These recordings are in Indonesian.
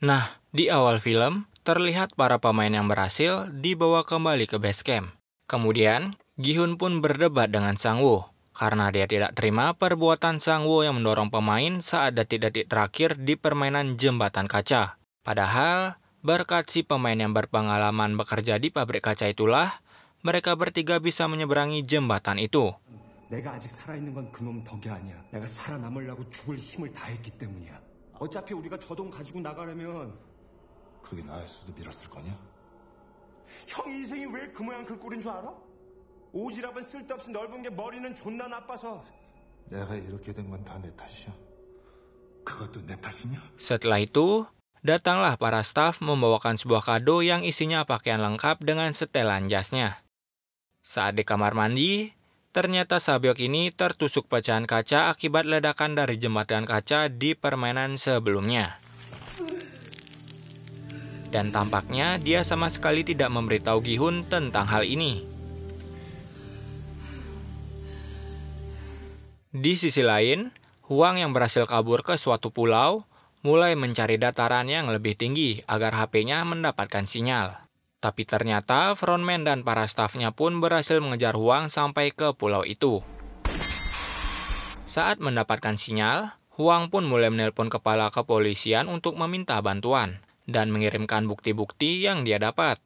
Nah, di awal film, terlihat para pemain yang berhasil dibawa kembali ke base camp. Kemudian, Gi-hun pun berdebat dengan Sang-woo, karena dia tidak terima perbuatan Sang-woo yang mendorong pemain saat detik-detik terakhir di permainan jembatan kaca. Padahal, berkat si pemain yang berpengalaman bekerja di pabrik kaca itulah, mereka bertiga bisa menyeberangi jembatan itu. 내가 아직 살아있는 건 그놈 덕이 아니야. 내가 살아남으려고 죽을 힘을 다했기 때문이야. 어차피 우리가 저 돈 가지고 나가려면 그게 나의 수도 밀었을 거냐? 형 인생이 왜 그 모양 그 꼴인 줄 알아? 오지랖은 쓸데없이 넓은 게 머리는 존나 나빠서. 내가 이렇게 된 건 다 내 탓이야. 그것도 내 탓이냐? Setelah itu, datanglah para staf membawakan sebuah kado yang isinya pakaian lengkap dengan setelan jasnya. Saat di kamar mandi, ternyata Sabyok ini tertusuk pecahan kaca akibat ledakan dari jembatan kaca di permainan sebelumnya. Dan tampaknya dia sama sekali tidak memberitahu Gi-hun tentang hal ini. Di sisi lain, Hwang yang berhasil kabur ke suatu pulau mulai mencari dataran yang lebih tinggi agar HP-nya mendapatkan sinyal. Tapi ternyata frontman dan para stafnya pun berhasil mengejar Hwang sampai ke pulau itu. Saat mendapatkan sinyal, Hwang pun mulai menelpon kepala kepolisian untuk meminta bantuan dan mengirimkan bukti-bukti yang dia dapat.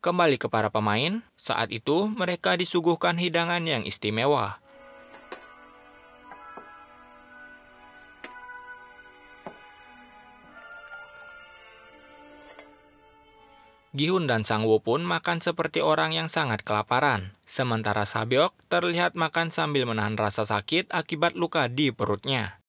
Kembali ke para pemain, saat itu mereka disuguhkan hidangan yang istimewa. Gi-hun dan Sang-woo pun makan seperti orang yang sangat kelaparan, sementara Sabyok terlihat makan sambil menahan rasa sakit akibat luka di perutnya.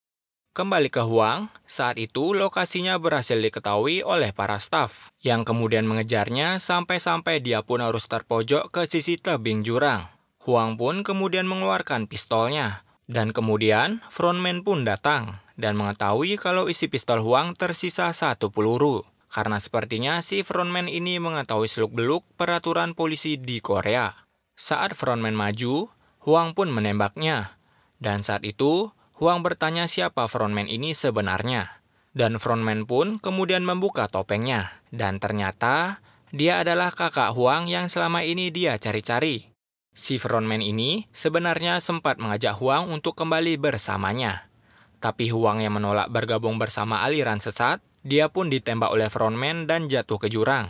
Kembali ke Hwang, saat itu lokasinya berhasil diketahui oleh para staf, yang kemudian mengejarnya sampai-sampai dia pun harus terpojok ke sisi tebing jurang. Hwang pun kemudian mengeluarkan pistolnya, dan kemudian frontman pun datang, dan mengetahui kalau isi pistol Hwang tersisa 1 peluru. Karena sepertinya si frontman ini mengetahui seluk-beluk peraturan polisi di Korea. Saat frontman maju, Hwang pun menembaknya. Dan saat itu, Hwang bertanya siapa frontman ini sebenarnya. Dan frontman pun kemudian membuka topengnya. Dan ternyata, dia adalah kakak Hwang yang selama ini dia cari-cari. Si frontman ini sebenarnya sempat mengajak Hwang untuk kembali bersamanya. Tapi Hwang yang menolak bergabung bersama aliran sesat, dia pun ditembak oleh frontman dan jatuh ke jurang.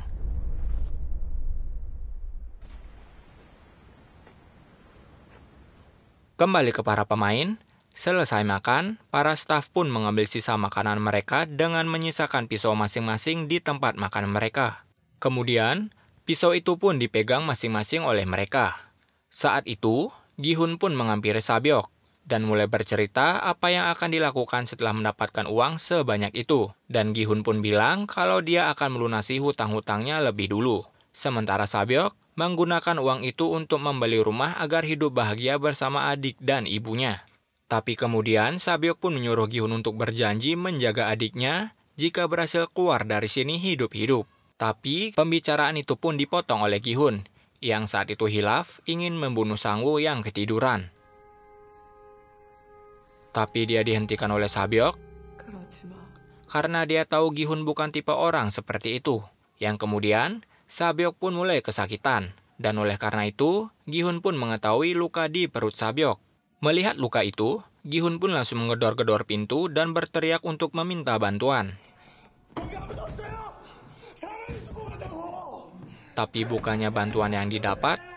Kembali ke para pemain, selesai makan, para staf pun mengambil sisa makanan mereka dengan menyisakan pisau masing-masing di tempat makan mereka. Kemudian, pisau itu pun dipegang masing-masing oleh mereka. Saat itu, Gi-hun pun menghampiri Sabyok dan mulai bercerita apa yang akan dilakukan setelah mendapatkan uang sebanyak itu. Dan Gi-hun pun bilang kalau dia akan melunasi hutang-hutangnya lebih dulu. Sementara Sabyok menggunakan uang itu untuk membeli rumah agar hidup bahagia bersama adik dan ibunya. Tapi kemudian Sabyok pun menyuruh Gi-hun untuk berjanji menjaga adiknya jika berhasil keluar dari sini hidup-hidup. Tapi pembicaraan itu pun dipotong oleh Gi-hun, yang saat itu hilaf ingin membunuh Sang-woo yang ketiduran. Tapi dia dihentikan oleh Sabyok karena dia tahu Gi-hun bukan tipe orang seperti itu. Yang kemudian, Sabyok pun mulai kesakitan. Dan oleh karena itu, Gi-hun pun mengetahui luka di perut Sabyok. Melihat luka itu, Gi-hun pun langsung menggedor-gedor pintu dan berteriak untuk meminta bantuan. Tapi bukannya bantuan yang didapat,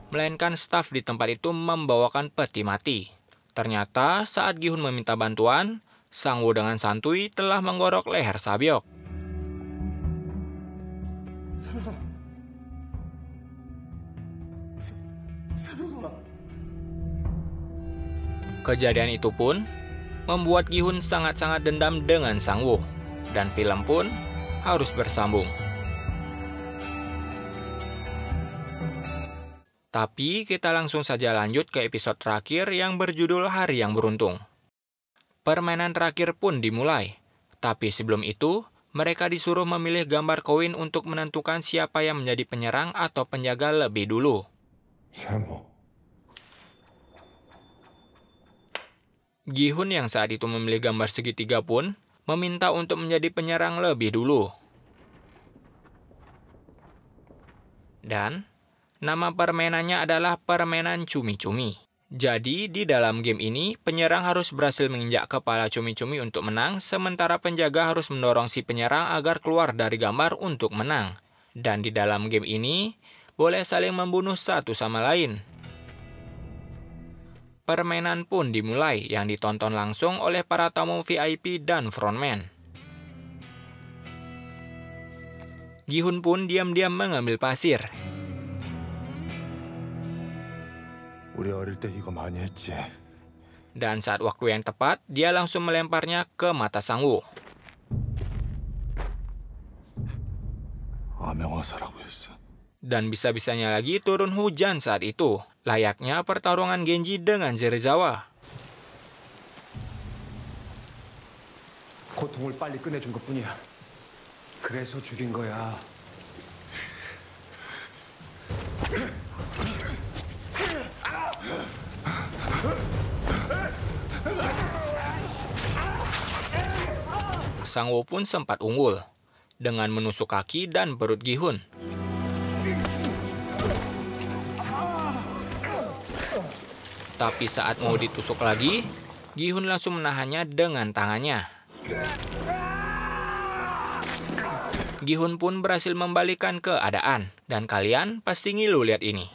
melainkan staf di tempat itu membawakan peti mati. Ternyata saat Gi-hun meminta bantuan, Sang-woo dengan santuy telah menggorok leher Sabyok. Kejadian itu pun membuat Gi-hun sangat-sangat dendam dengan Sang-woo, dan film pun harus bersambung. Tapi kita langsung saja lanjut ke episode terakhir yang berjudul Hari yang Beruntung. Permainan terakhir pun dimulai. Tapi sebelum itu, mereka disuruh memilih gambar koin untuk menentukan siapa yang menjadi penyerang atau penjaga lebih dulu. Gi-hun yang saat itu memilih gambar segitiga pun meminta untuk menjadi penyerang lebih dulu. Dan nama permainannya adalah permainan cumi-cumi. Jadi di dalam game ini, penyerang harus berhasil menginjak kepala cumi-cumi untuk menang, sementara penjaga harus mendorong si penyerang agar keluar dari gambar untuk menang. Dan di dalam game ini, boleh saling membunuh satu sama lain. Permainan pun dimulai yang ditonton langsung oleh para tamu VIP dan frontman. Gi-hun pun diam-diam mengambil pasir. 우리 어릴 때 이거 많이 했지. Dan saat waktu yang tepat, dia langsung melemparnya ke mata Sang-woo. 암행어사라고 했어. Dan bisa-bisanya lagi turun hujan saat itu, layaknya pertarungan Genji dengan Serizawa. 고통을 빨리 끝내준 것뿐이야. 그래서 죽인 거야. Sang-woo pun sempat unggul dengan menusuk kaki dan perut Gi-hun. Tapi saat mau ditusuk lagi, Gi-hun langsung menahannya dengan tangannya. Gi-hun pun berhasil membalikkan keadaan, dan kalian pasti ngilu lihat ini.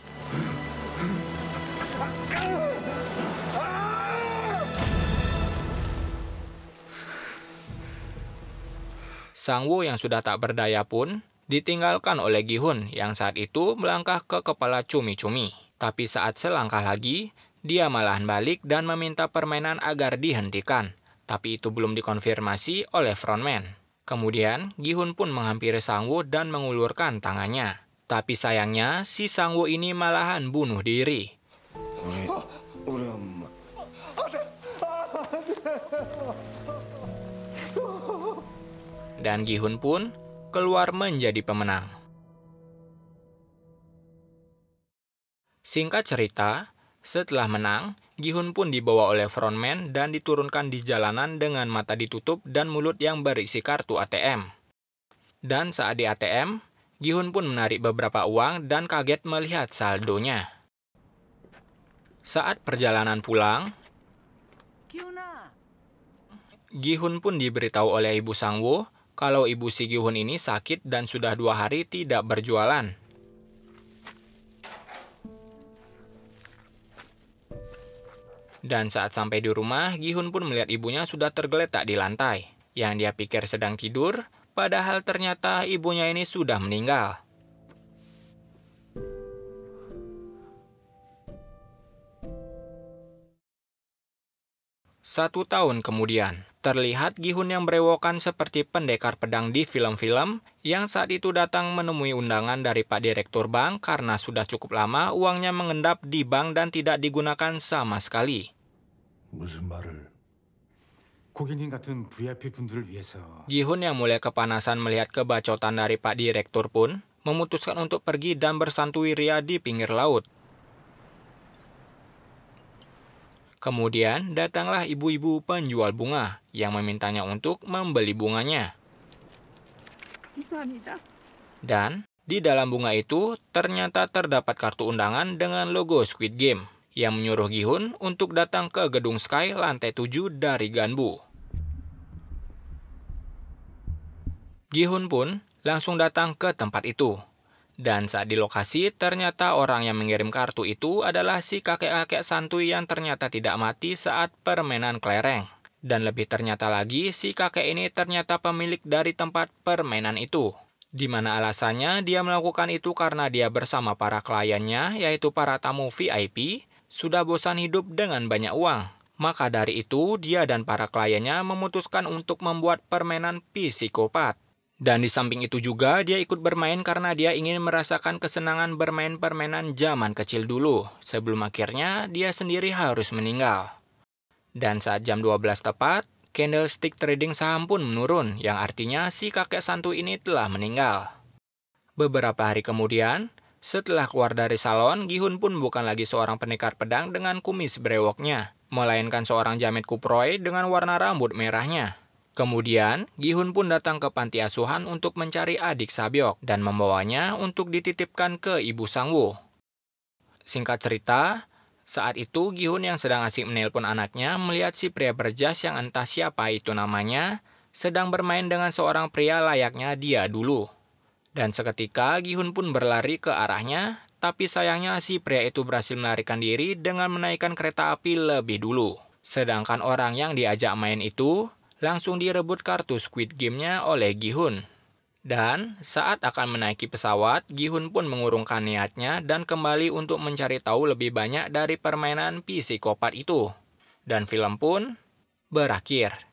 Sang-woo yang sudah tak berdaya pun ditinggalkan oleh Gi-hun yang saat itu melangkah ke kepala cumi-cumi. Tapi saat selangkah lagi, dia malahan balik dan meminta permainan agar dihentikan. Tapi itu belum dikonfirmasi oleh frontman. Kemudian, Gi-hun pun menghampiri Sang-woo dan mengulurkan tangannya. Tapi sayangnya, si Sang-woo ini malahan bunuh diri. 우리 엄마. Dan Gi-hun pun keluar menjadi pemenang. Singkat cerita, setelah menang, Gi-hun pun dibawa oleh frontman dan diturunkan di jalanan dengan mata ditutup dan mulut yang berisi kartu ATM. Dan saat di ATM, Gi-hun pun menarik beberapa uang dan kaget melihat saldonya. Saat perjalanan pulang, Gi-hun pun diberitahu oleh ibu Sang-woo kalau ibu si Gi-hun ini sakit dan sudah 2 hari tidak berjualan. Dan saat sampai di rumah, Gi-hun pun melihat ibunya sudah tergeletak di lantai. Yang dia pikir sedang tidur, padahal ternyata ibunya ini sudah meninggal. Satu tahun kemudian, terlihat Gi-hun yang berewokan seperti pendekar pedang di film-film yang saat itu datang menemui undangan dari Pak Direktur Bank karena sudah cukup lama uangnya mengendap di bank dan tidak digunakan sama sekali. 무슨 말을? 고객님 같은 VIP 분들을 위해서 Gi-hun yang mulai kepanasan melihat kebacotan dari Pak Direktur pun memutuskan untuk pergi dan bersantui ria di pinggir laut. Kemudian datanglah ibu-ibu penjual bunga yang memintanya untuk membeli bunganya. Dan di dalam bunga itu ternyata terdapat kartu undangan dengan logo Squid Game yang menyuruh Gi-hun untuk datang ke gedung Sky lantai 7 dari Ganbu. Gi-hun pun langsung datang ke tempat itu. Dan saat di lokasi, ternyata orang yang mengirim kartu itu adalah si kakek-kakek santuy yang ternyata tidak mati saat permainan kelereng. Dan lebih ternyata lagi, si kakek ini ternyata pemilik dari tempat permainan itu. Di mana alasannya dia melakukan itu karena dia bersama para kliennya, yaitu para tamu VIP, sudah bosan hidup dengan banyak uang. Maka dari itu, dia dan para kliennya memutuskan untuk membuat permainan psikopat. Dan di samping itu juga dia ikut bermain karena dia ingin merasakan kesenangan bermain permainan zaman kecil dulu, sebelum akhirnya dia sendiri harus meninggal. Dan saat jam 12 tepat, candlestick trading saham pun menurun, yang artinya si kakek santuy ini telah meninggal. Beberapa hari kemudian, setelah keluar dari salon, Gi-hun pun bukan lagi seorang pendekar pedang dengan kumis brewoknya, melainkan seorang jamet kuproy dengan warna rambut merahnya. Kemudian, Gi-hun pun datang ke panti asuhan untuk mencari adik Sabyok dan membawanya untuk dititipkan ke ibu Sang-woo. Singkat cerita, saat itu Gi-hun yang sedang asik menelpon anaknya melihat si pria berjas yang entah siapa itu namanya sedang bermain dengan seorang pria layaknya dia dulu. Dan seketika Gi-hun pun berlari ke arahnya, tapi sayangnya si pria itu berhasil melarikan diri dengan menaikkan kereta api lebih dulu. Sedangkan orang yang diajak main itu langsung direbut kartu Squid Game-nya oleh Gi-hun. Dan saat akan menaiki pesawat, Gi-hun pun mengurungkan niatnya dan kembali untuk mencari tahu lebih banyak dari permainan psikopat itu. Dan film pun berakhir.